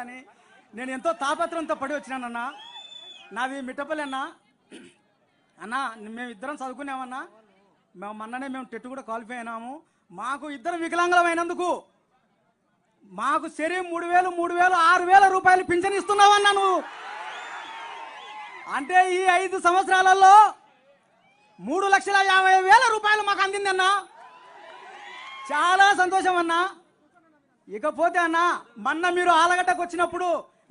అని నేను ఎంతో తాపత్రంతో పడి వచ్చినానన్నా. నాది మిట్టపల్లి అన్నా. అన్నా మేము ఇద్దరం చదువుకున్నామన్నా. మొన్ననే మేము టెట్ కూడా క్వాలిఫై అయినాము. మాకు ఇద్దరం వికలాంగులం అయినందుకు మాకు శరీరం 3000 6,000 రూపాయలు పింఛన్ ఇస్తున్నావన్నా నువ్వు. అంటే ఈ 5 సంవత్సరాలలో 3,50,000 రూపాయలు మాకు అందిందన్నా. చాలా సంతోషం అన్నా. ఇకపోతే అన్నా, మొన్న మీరు ఆలగడ్డకు వచ్చినప్పుడు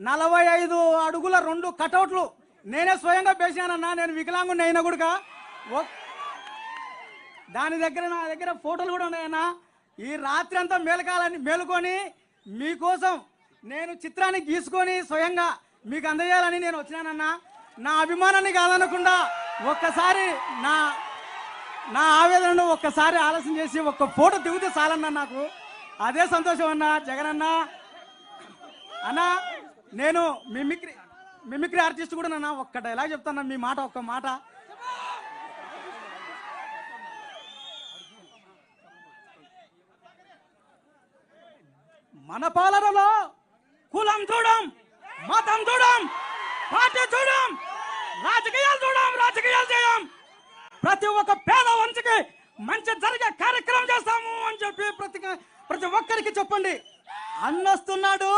45 అడుగుల 2 కటౌట్లు నేనే స్వయంగా వేసానన్నా. నేను వికలాంగుని అయినా కూడా దాని దగ్గర నా దగ్గర ఫోటోలు కూడా ఉన్నాయన్నా. ఈ రాత్రి అంతా మేలుకొని మీకోసం నేను చిత్రాన్ని గీసుకొని స్వయంగా మీకు అందజేయాలని నేను వచ్చినానన్నా. నా అభిమానాన్ని కాదనకుండా ఒక్కసారి నా ఆవేదనను ఒక్కసారి ఆలోచన చేసి ఒక్క ఫోటో దిగితే చాలన్నా. నాకు అదే సంతోషం అన్నా. జగన్ అన్నా, నేను మిమిక్రీ ఆర్టిస్ట్ కూడా నన్నా. ఒక్క డైలాగ్ చెప్తాను, మీ మాట ఒక్క మాట. మన పాలనలో కులం చూడం, మతం చూడం, పార్టీ చూడం, రాజకీయాలు చేయం. ప్రతి ఒక్క పేద వంశకి మంచి జరిగే కార్యక్రమం చేస్తాము అని చెప్పి ప్రతి ఒక్కరికి చెప్పండి. అన్నొస్తున్నాడు,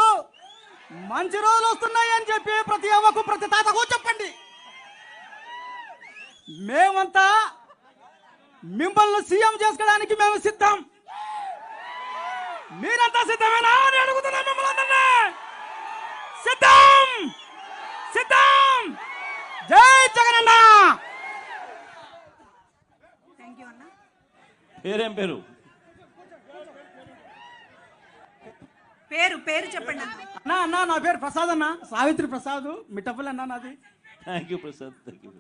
మంచి రోజులు వస్తున్నాయి అని చెప్పి ప్రతి అవ్వకు ప్రతి తాతకు చెప్పండి. మేమంతా మిమ్మల్ని సీఎం చేసుకోవడానికి మేము సిద్ధం. మీరంతా సిద్ధమేనా అని అడుగుతున్నా మిమ్మల్ని అందరినీ. సిద్ధం. జై జగనన్న. పేరేం పేరు? పేరు చెప్పండి అన్నా. నా పేరు ప్రసాద్ అన్న, సావిత్రి ప్రసాద్, మిట్టపల్లి అన్నా నాది. Thank you Prasad. Thank you.